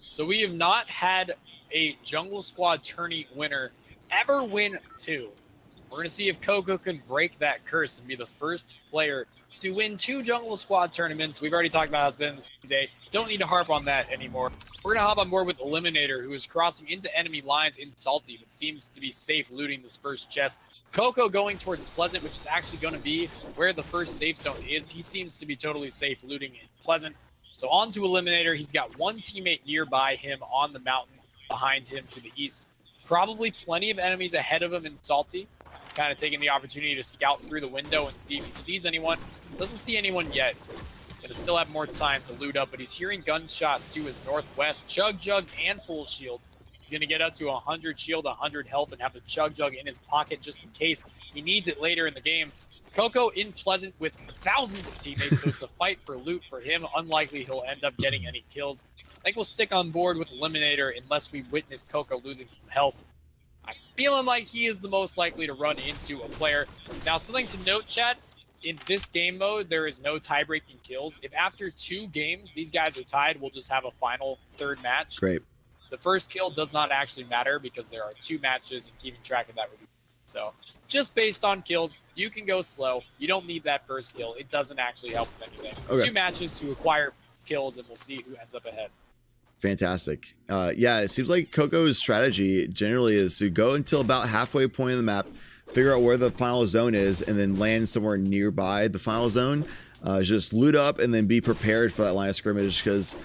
So we have not had a Jungle Squad tourney winner ever win 2. We're going to see if Coco can break that curse and be the first player to win 2 Jungle Squad tournaments. We've already talked about how it's been the same day. Don't need to harp on that anymore. We're going to hop on board with Eliminator, who is crossing into enemy lines in Salty, but seems to be safe looting this first chest. Coco going towards Pleasant, which is actually going to be where the first safe zone is. He seems to be totally safe looting in Pleasant. So on to Eliminator. He's got one teammate nearby him on the mountain behind him to the east. Probably plenty of enemies ahead of him in Salty. Kind of taking the opportunity to scout through the window and see if he sees anyone. Doesn't see anyone yet. Gonna still have more time to loot up, but he's hearing gunshots to his northwest. Chug Jug and full shield. He's gonna get up to 100 shield, 100 health, and have the Chug Jug in his pocket just in case he needs it later in the game. Coco in Pleasant with thousands of teammates, so it's a fight for loot for him. Unlikely he'll end up getting any kills. I think we'll stick on board with Eliminator unless we witness Coco losing some health. I'm feeling like he is the most likely to run into a player. Now, something to note, chat, in this game mode, there is no tie-breaking kills. If after 2 games, these guys are tied, we'll just have a final 3rd match. Great. The first kill does not actually matter because there are 2 matches, and keeping track of that would be. So just based on kills, you can go slow. You don't need that first kill. It doesn't actually help with anything. Okay. 2 matches to acquire kills, and we'll see who ends up ahead. Fantastic. Yeah, it seems like Coco's strategy generally is to go until about halfway point of the map, figure out where the final zone is, and then land somewhere nearby the final zone. Just loot up and then be prepared for that line of scrimmage, because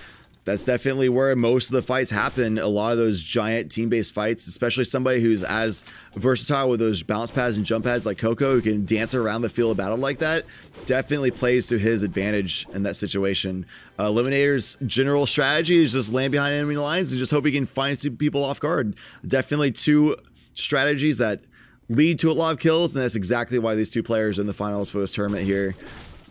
that's definitely where most of the fights happen. A lot of those giant team-based fights, especially somebody who's as versatile with those bounce pads and jump pads like Coco, who can dance around the field of battle like that, definitely plays to his advantage in that situation. Eliminator's general strategy is just land behind enemy lines and just hope he can find some people off guard. Definitely 2 strategies that lead to a lot of kills, and that's exactly why these 2 players are in the finals for this tournament here.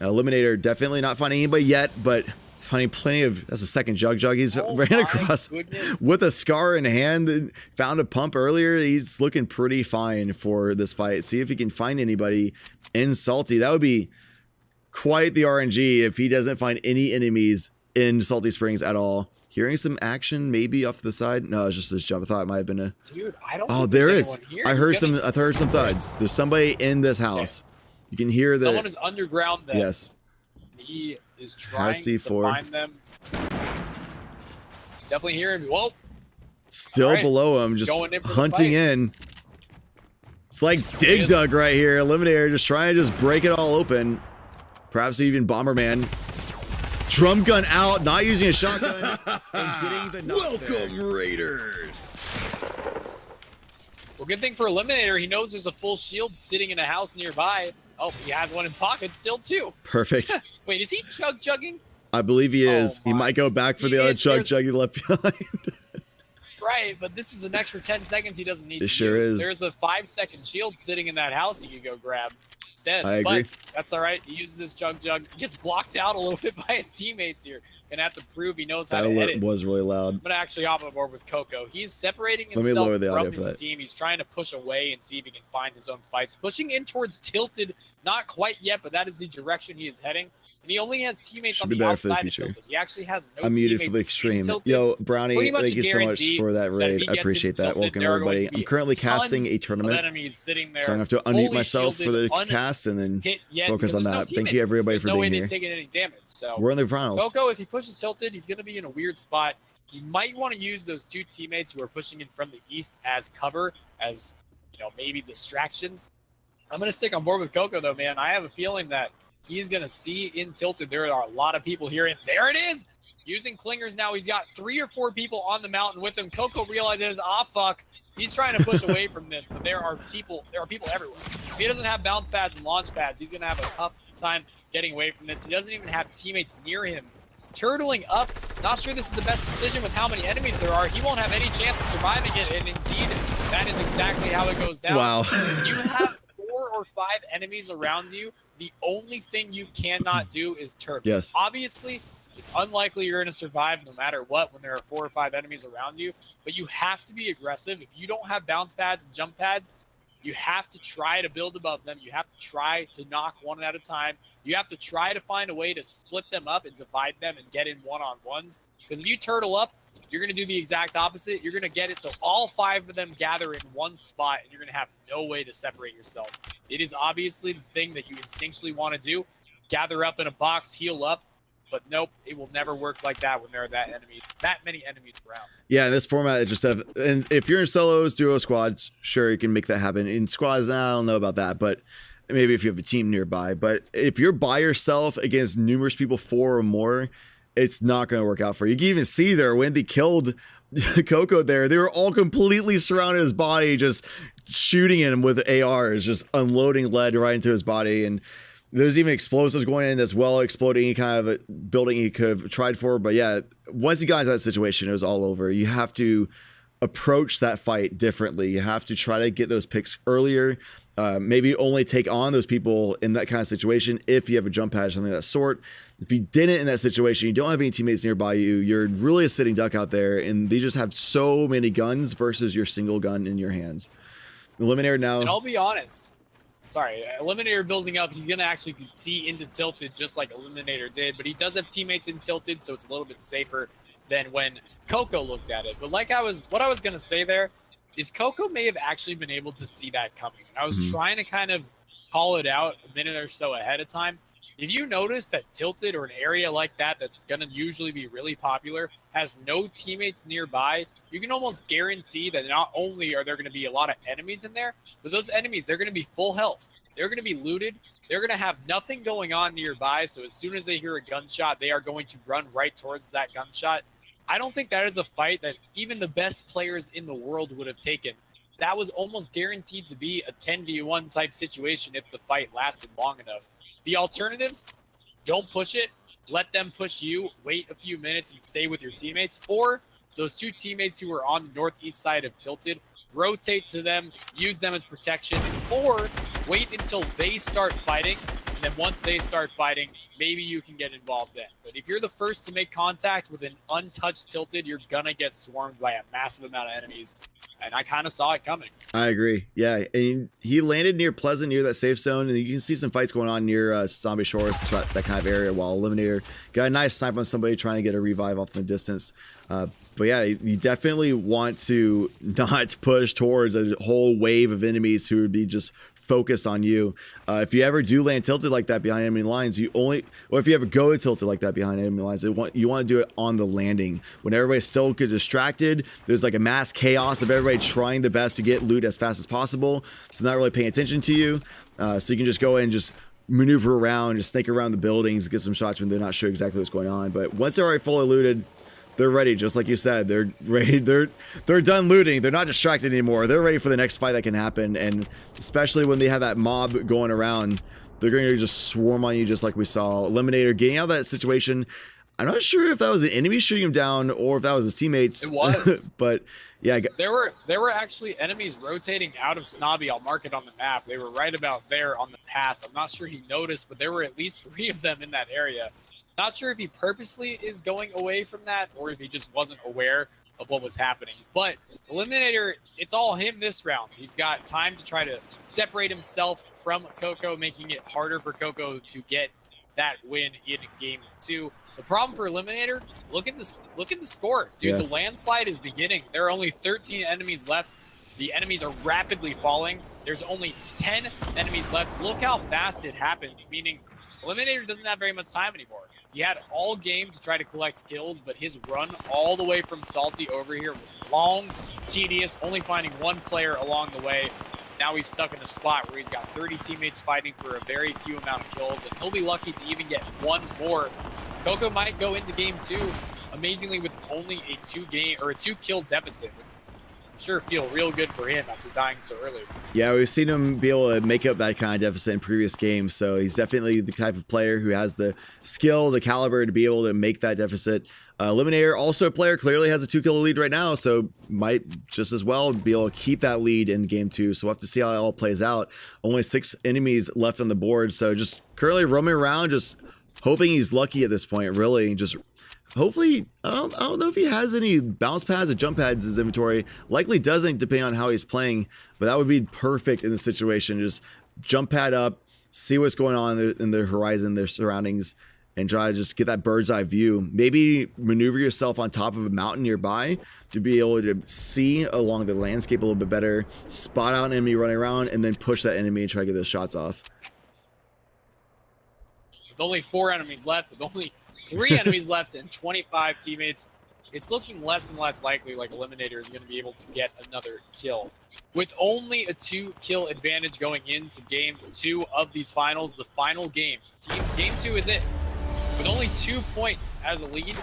Eliminator definitely not finding anybody yet, but finding plenty of, that's a second Jug. He's ran across with a scar in hand and found a pump earlier. He's looking pretty fine for this fight. See if he can find anybody in Salty. That would be quite the RNG if he doesn't find any enemies in Salty Springs at all. Hearing some action maybe off to the side. No, it's just this jump. I thought it might have been a... Dude, I don't Oh, there is. I heard some thuds. There's somebody in this house. You can hear that. Someone is underground then. Yes. He is trying to find them. He's definitely hearing. Whoa. Still below him, just hunting in. It's like Dig Dug right here. Eliminator just trying to just break it all open. Perhaps even Bomberman. Drum gun out, not using a shotgun. And getting the Welcome, Raiders. Well, good thing for Eliminator, he knows there's a full shield sitting in a house nearby. Oh, he has one in pocket still too. Perfect. Wait, is he jugging? I believe he is. He might go back for the other chug he left behind. Right, but this is an extra 10 seconds he doesn't need to sure use. Is. There's a 5-second shield sitting in that house he could go grab instead. I agree. But that's all right. He uses his Jug. Gets blocked out a little bit by his teammates here. Gonna have to prove he knows how to hit it. That was really loud. I'm gonna actually hop on board with Coco. He's separating himself from his team. He's trying to push away and see if he can find his own fights. Pushing in towards Tilted, not quite yet, but that is the direction he is heading. And he only has teammates on the outside of Tilted. He actually has no I'm muted for the extreme. Yo, Brownie, thank you so much for that raid. I appreciate that. Welcome, everybody. I'm currently casting a tournament, so I'm going to have to unmute myself for the cast and then focus on that. Thank you, everybody, for being here. Taking any damage. So we're in the finals. Coco, if he pushes Tilted, he's going to be in a weird spot. He might want to use those 2 teammates who are pushing in from the east as cover, as maybe distractions. I'm going to stick on board with Coco, though, man. I have a feeling that he's going to see in Tilted there are a lot of people here, and there it is! Using clingers now. He's got 3 or 4 people on the mountain with him. Coco realizes, fuck. He's trying to push away from this, but there are people everywhere. If he doesn't have bounce pads and launch pads, he's going to have a tough time getting away from this. He doesn't even have teammates near him. Turtling up. Not sure this is the best decision with how many enemies there are. He won't have any chance of surviving it, and indeed, that is exactly how it goes down. Wow. You have 4 or 5 enemies around you. The only thing you cannot do is turtle. Yes. Obviously, it's unlikely you're going to survive no matter what when there are 4 or 5 enemies around you, but you have to be aggressive. If you don't have bounce pads and jump pads, you have to try to build above them. You have to try to knock one at a time. You have to try to find a way to split them up and divide them and get in one-on-ones. Because if you turtle up, You're going to do the exact opposite. You're going to get it so all 5 of them gather in one spot, and you're going to have no way to separate yourself. It is obviously the thing that you instinctually want to do. Gather up in a box, heal up. But nope, it will never work like that when there are that many enemies around. Yeah, in this format, it just have, and if you're in solos, duo squads, sure, you can make that happen. In squads, I don't know about that, but maybe if you have a team nearby. But if you're by yourself against numerous people, 4 or more, it's not going to work out for you. You can even see there when they killed Coco there, they were all completely surrounded his body, just shooting him with ARs, just unloading lead right into his body. And there's even explosives going in as well, exploding any kind of a building he could have tried for. But yeah, once he got into that situation, it was all over. You have to approach that fight differently. You have to try to get those picks earlier. Maybe only take on those people in that kind of situation if you have a jump pad or something of that sort. If you didn't in that situation, you don't have any teammates nearby you, you're really a sitting duck out there, and they just have so many guns versus your single gun in your hands. Eliminator now. And I'll be honest. Sorry, Eliminator building up, he's going to actually see into Tilted just like Eliminator did, but he does have teammates in Tilted, so it's a little bit safer than when Coco looked at it. But what I was going to say there is Coco may have actually been able to see that coming. I was trying to kind of call it out a minute or so ahead of time. If you notice that Tilted or an area like that that's going to usually be really popular has no teammates nearby, you can almost guarantee that not only are there going to be a lot of enemies in there, but those enemies, they're going to be full health. They're going to be looted. They're going to have nothing going on nearby. So as soon as they hear a gunshot, they are going to run right towards that gunshot. I don't think that is a fight that even the best players in the world would have taken. That was almost guaranteed to be a 10v1 type situation if the fight lasted long enough. The alternatives, don't push it. Let them push you. Wait a few minutes and stay with your teammates. Or those 2 teammates who are on the northeast side of Tilted, rotate to them, use them as protection, or wait until they start fighting. And then once they start fighting, maybe you can get involved then. But if you're the first to make contact with an untouched Tilted, you're going to get swarmed by a massive amount of enemies. And I kind of saw it coming. I agree. Yeah, and he landed near Pleasant, near that safe zone, and you can see some fights going on near Zombie Shores, that kind of area, while Eliminator got a nice snipe on somebody trying to get a revive off in the distance. But yeah, you definitely want to not push towards a whole wave of enemies who would be just focused on you. If you ever do land tilted like that behind enemy lines, or if you ever go tilted like that behind enemy lines, you want to do it on the landing when everybody's still distracted. There's like a mass chaos of everybody trying the best to get loot as fast as possible, so not really paying attention to you. So you can just go in and just maneuver around, just snake around the buildings, get some shots when they're not sure exactly what's going on. But once they're already fully looted, they're ready, just like you said. They're ready. They're done looting. They're not distracted anymore. They're ready for the next fight that can happen. And especially when they have that mob going around, they're going to just swarm on you, just like we saw Eliminator getting out of that situation. I'm not sure if that was the enemy shooting him down or if that was his teammates. It was. But yeah, there were actually enemies rotating out of Snobby. I'll mark it on the map. They were right about there on the path. I'm not sure he noticed, but there were at least 3 of them in that area. Not sure if he purposely is going away from that or if he just wasn't aware of what was happening. But Eliminator, it's all him this round. He's got time to try to separate himself from Coco, making it harder for Coco to get that win in game 2. The problem for Eliminator, look at the score. Dude, yeah. The landslide is beginning. There are only 13 enemies left. The enemies are rapidly falling. There's only 10 enemies left. Look how fast it happens, meaning Eliminator doesn't have very much time anymore. He had all game to try to collect kills, but his run all the way from Salty over here was long, tedious, only finding 1 player along the way. Now he's stuck in a spot where he's got 30 teammates fighting for a very few amount of kills, and he'll be lucky to even get 1 more. Coco might go into game 2, amazingly, with only a 2 kill deficit. I'm sure feel real good for him after dying so early. Yeah, we've seen him be able to make up that kind of deficit in previous games, so he's definitely the type of player who has the skill, the caliber to be able to make that deficit. Eliminator, also a player, clearly has a 2-kill lead right now, so might just as well be able to keep that lead in game 2, so we'll have to see how it all plays out. Only 6 enemies left on the board, so just currently roaming around, just hoping he's lucky at this point, really, just hopefully, I don't know if he has any bounce pads or jump pads in his inventory. Likely doesn't, depending on how he's playing, but that would be perfect in the situation. Just jump pad up, see what's going on in their horizon, their surroundings, and try to just get that bird's eye view. Maybe maneuver yourself on top of a mountain nearby to be able to see along the landscape a little bit better, spot out an enemy running around, and then push that enemy and try to get those shots off. With only 4 enemies left, with only 3 enemies left and 25 teammates, it's looking less and less likely like Eliminator is going to be able to get another kill. With only a 2-kill advantage going into game 2 of these finals, the final game. Game 2 is it. With only 2 points as a lead,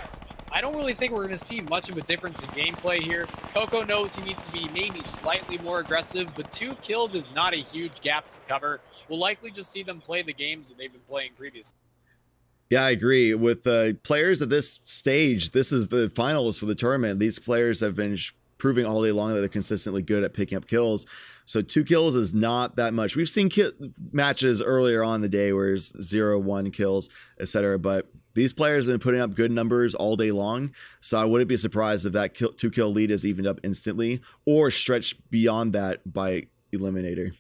I don't really think we're going to see much of a difference in gameplay here. Coco knows he needs to be maybe slightly more aggressive, but 2 kills is not a huge gap to cover. We'll likely just see them play the games that they've been playing previously. Yeah, I agree. With players at this stage, this is the finals for the tournament. These players have been proving all day long that they're consistently good at picking up kills. So 2 kills is not that much. We've seen matches earlier on in the day where it's 0-1 kills, etc. But these players have been putting up good numbers all day long. So I wouldn't be surprised if that 2-kill lead is evened up instantly or stretched beyond that by Eliminator.